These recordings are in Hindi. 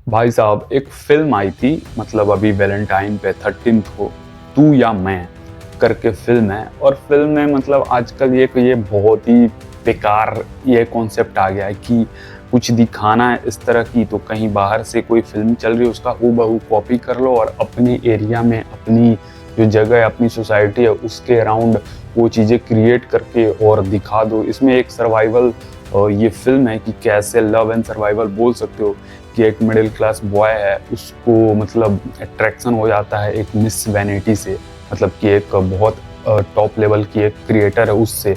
भाई साहब एक फ़िल्म आई थी मतलब अभी वैलेंटाइन पे 13th को तू या मैं करके फ़िल्म है। और फ़िल्म में मतलब आजकल ये बहुत ही बेकार ये कॉन्सेप्ट आ गया है कि कुछ दिखाना है इस तरह की, तो कहीं बाहर से कोई फ़िल्म चल रही है उसका हूबहू कॉपी कर लो और अपने एरिया में अपनी जो जगह है, अपनी सोसाइटी है उसके अराउंड वो चीज़ें क्रिएट करके और दिखा दो। इसमें एक सर्वाइवल ये फ़िल्म है कि कैसे लव एंड सर्वाइवल बोल सकते हो कि एक मिडिल क्लास बॉय है, उसको मतलब अट्रैक्शन हो जाता है एक मिस वैनिटी से, मतलब कि एक बहुत टॉप लेवल की एक क्रिएटर है उससे।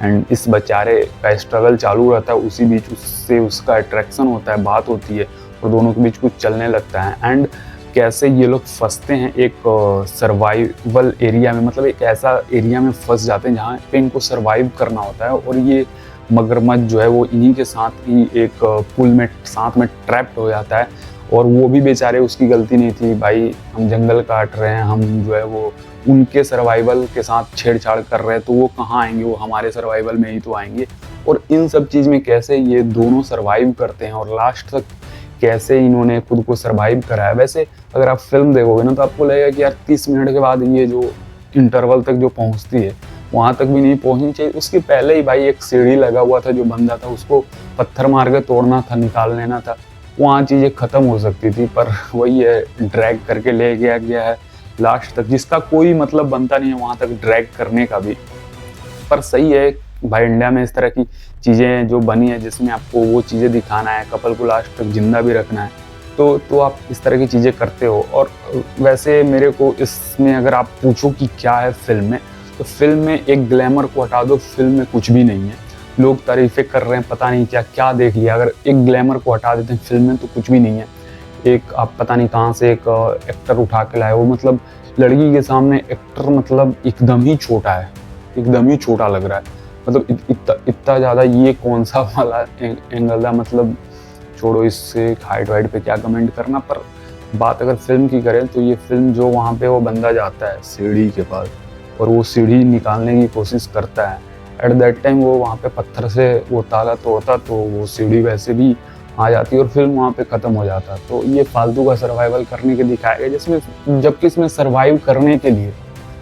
एंड इस बेचारे का स्ट्रगल चालू रहता है, उसी बीच उससे उसका अट्रैक्शन होता है, बात होती है और दोनों के बीच कुछ चलने लगता है। एंड कैसे ये लोग फंसते हैं एक सर्वाइवल एरिया में, मतलब एक ऐसा एरिया में फंस जाते हैं जहाँ पे इनको सर्वाइव करना होता है। और ये मगरमच्छ जो है वो इन्हीं के साथ ही एक पुल में साथ में ट्रैप्ड हो जाता है। और वो भी बेचारे, उसकी गलती नहीं थी भाई, हम जंगल काट रहे हैं, हम जो है वो उनके सर्वाइवल के साथ छेड़छाड़ कर रहे हैं, तो वो कहाँ आएंगे, वो हमारे सर्वाइवल में ही तो आएंगे। और इन सब चीज़ में कैसे ये दोनों सर्वाइव करते हैं और लास्ट तक कैसे इन्होंने खुद को सर्वाइव करा है। वैसे अगर आप फिल्म देखोगे ना तो आपको लगेगा कि यार 30 मिनट के बाद ये जो इंटरवल तक जो पहुंचती है वहां तक भी नहीं पहुंचनी चाहिए। उसके पहले ही भाई एक सीढ़ी लगा हुआ था, जो बंदा था उसको पत्थर मार के तोड़ना था, निकाल लेना था, वहाँ चीज़ें ख़त्म हो सकती थी। पर वही है, ड्रैग करके ले गया है लास्ट तक, जिसका कोई मतलब बनता नहीं है वहाँ तक ड्रैग करने का भी। पर सही है भाई, इंडिया में इस तरह की चीज़ें जो बनी है जिसमें आपको वो चीज़ें दिखाना है, कपल को लास्ट तक जिंदा भी रखना है, तो आप इस तरह की चीज़ें करते हो। और वैसे मेरे को इसमें अगर आप पूछो कि क्या है फिल्म में, तो फिल्म में एक ग्लैमर को हटा दो, फिल्म में कुछ भी नहीं है। लोग तारीफ़ें कर रहे हैं, पता नहीं क्या क्या देख लिया, अगर एक ग्लैमर को हटा देते हैं फिल्म में तो कुछ भी नहीं है। एक आप पता नहीं कहाँ से एक एक्टर उठा के लाए हो, मतलब लड़की के सामने एक्टर मतलब एकदम ही छोटा है, एकदम ही छोटा लग रहा है। मतलब इतना ज़्यादा ये कौन सा वाला एंगल है, मतलब छोड़ो, इससे हाइट वाइट पे क्या कमेंट करना। पर बात अगर फिल्म की करें तो ये फिल्म जो वहाँ पे वो बंदा जाता है सीढ़ी के पास और वो सीढ़ी निकालने की कोशिश करता है, एट दैट टाइम वो वहाँ पे पत्थर से वो ताला तोड़ता तो वो सीढ़ी वैसे भी आ जाती और फिल्म वहाँ पे ख़त्म हो जाता। तो ये फालतू का सर्वाइवल करने के दिखाया गया, जिसमें जबकि इसमें सर्वाइव करने के लिए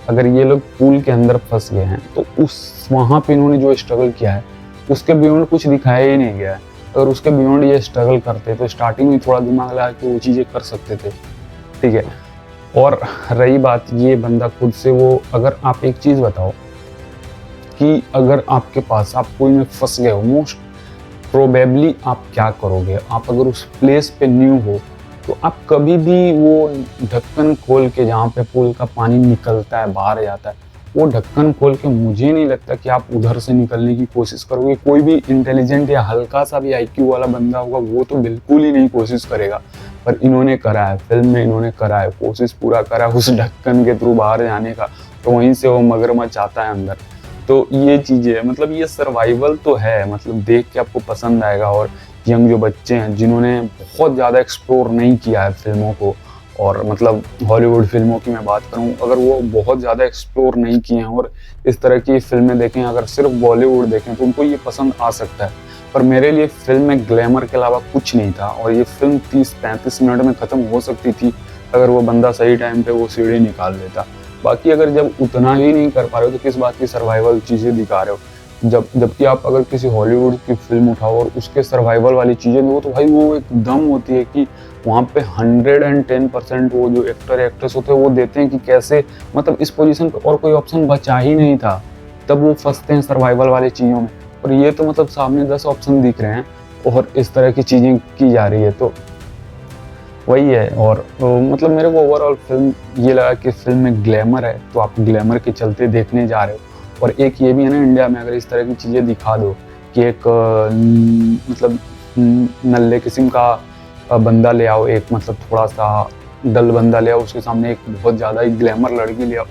अगर ये लोग पूल के अंदर फंस गए हैं तो उस वहाँ पे इन्होंने जो स्ट्रगल किया है उसके बियॉन्ड कुछ दिखाया ही नहीं गया है। अगर उसके बियॉन्ड ये स्ट्रगल करते तो स्टार्टिंग में थोड़ा दिमाग लगा के वो चीज़ें कर सकते थे, ठीक है। और रही बात ये बंदा खुद से, वो अगर आप एक चीज़ बताओ कि अगर आपके पास आप कोई में फंस गए हो, मोस्ट प्रोबेबली आप क्या करोगे? आप अगर उस प्लेस पे न्यू हो तो आप कभी भी वो ढक्कन खोल के, जहाँ पे पूल का पानी निकलता है बाहर जाता है, वो ढक्कन खोल के मुझे नहीं लगता कि आप उधर से निकलने की कोशिश करोगे। कोई भी इंटेलिजेंट या हल्का सा भी आईक्यू वाला बंदा होगा वो तो बिल्कुल ही नहीं कोशिश करेगा। पर इन्होंने करा है, फिल्म में इन्होंने करा है, कोशिश पूरा करा है उस ढक्कन के थ्रू बाहर जाने का, तो वहीं से वो मगरमच्छ आता है अंदर। तो ये चीज़ें है, मतलब ये सर्वाइवल तो है, मतलब देख के आपको पसंद आएगा। और यंग जो बच्चे हैं जिन्होंने बहुत ज़्यादा एक्सप्लोर नहीं किया है फिल्मों को, और मतलब हॉलीवुड फिल्मों की मैं बात करूं, अगर वो बहुत ज़्यादा एक्सप्लोर नहीं किए हैं और इस तरह की फिल्में देखें, अगर सिर्फ बॉलीवुड देखें तो उनको ये पसंद आ सकता है। पर मेरे लिए फिल्म में ग्लैमर के अलावा कुछ नहीं था और ये फिल्म 30-35 मिनट में ख़त्म हो सकती थी अगर वो बंदा सही टाइम पे वो सीढ़ी निकाल लेता। बाकी अगर जब उतना ही नहीं कर पा रहे हो तो किस बात की सर्वाइवल चीज़ें दिखा रहे हो? जबकि आप अगर किसी हॉलीवुड की फिल्म उठाओ और उसके सर्वाइवल वाली चीज़ें देखो तो भाई वो एक दम होती है कि वहाँ पे 110% वो जो एक्टर एक्ट्रेस होते हैं वो देते हैं कि कैसे, मतलब इस पोजीशन पे और कोई ऑप्शन बचा ही नहीं था, तब वो फंसते हैं सर्वाइवल वाली चीज़ों में। और ये तो मतलब सामने 10 ऑप्शन दिख रहे हैं और इस तरह की चीज़ें की जा रही है, तो वही है। और मतलब मेरे को ओवरऑल फिल्म ये लगा कि फिल्म में ग्लैमर है तो आप ग्लैमर के चलते देखने जा रहे हो। और एक ये भी है ना, इंडिया में अगर इस तरह की चीज़ें दिखा दो कि एक मतलब नल्ले किस्म का बंदा ले आओ, एक मतलब थोड़ा सा डल बंदा ले आओ, उसके सामने एक बहुत ज़्यादा ही ग्लैमर लड़की ले आओ,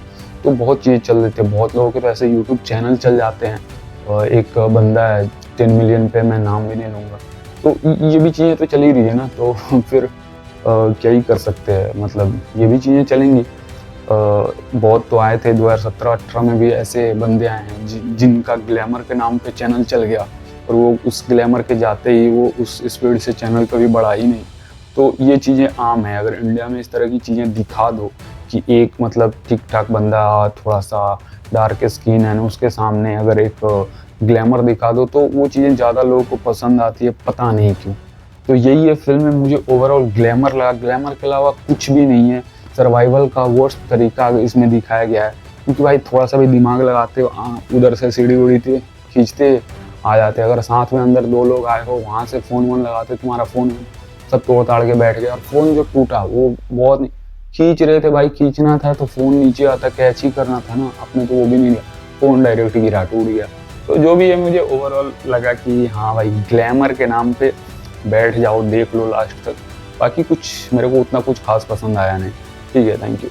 तो बहुत चीज़ें चल देती है। बहुत लोगों के तो ऐसे यूट्यूब चैनल चल जाते हैं। एक बंदा है 10 मिलियन पे, मैं नाम भी नहीं लूँगा, तो ये भी चीज़ें तो चल ही रही है ना, तो फिर क्या ही कर सकते हैं, मतलब ये भी चीज़ें चलेंगी। बहुत तो आए थे 2017-18 में भी ऐसे बंदे आए हैं जिनका ग्लैमर के नाम पे चैनल चल गया और वो उस ग्लैमर के जाते ही वो उस स्पीड से चैनल कभी बढ़ा ही नहीं। तो ये चीज़ें आम है। अगर इंडिया में इस तरह की चीज़ें दिखा दो कि एक मतलब ठीक-ठाक बंदा थोड़ा-सा डार्क स्किन है ना, उसके सामने अगर एक ग्लैमर दिखा दो तो वो चीज़ें ज़्यादा लोगों को पसंद आती है, पता नहीं क्यों। तो यही है फ़िल्म में मुझे ओवरऑल ग्लैमर लगा, ग्लैमर के अलावा कुछ भी नहीं है। सर्वाइवल का वर्स्ट तरीका इसमें दिखाया गया है, क्योंकि भाई थोड़ा-सा भी दिमाग लगाते हो उधर से सीढ़ी-वीढ़ी से खींचते आ जाते। अगर साथ में अंदर 2 लोग आए हो, वहाँ से फ़ोन-वोन लगाते, तुम्हारा फ़ोन सब तोड़-ताड़ के बैठ गए और फ़ोन जो टूटा वो बहुत खींच रहे थे भाई, खींचना था तो फ़ोन नीचे आता, कैच ही करना था ना, आपने तो वो भी नहीं लिया, फ़ोन डायरेक्ट गिरा, टूट गया। तो जो भी है मुझे ओवरऑल लगा कि हाँ भाई, ग्लैमर के नाम पे बैठ जाओ, देख लो लास्ट तक। बाकी कुछ मेरे को उतना कुछ ख़ास पसंद आया नहीं। ठीक है, थैंक यू।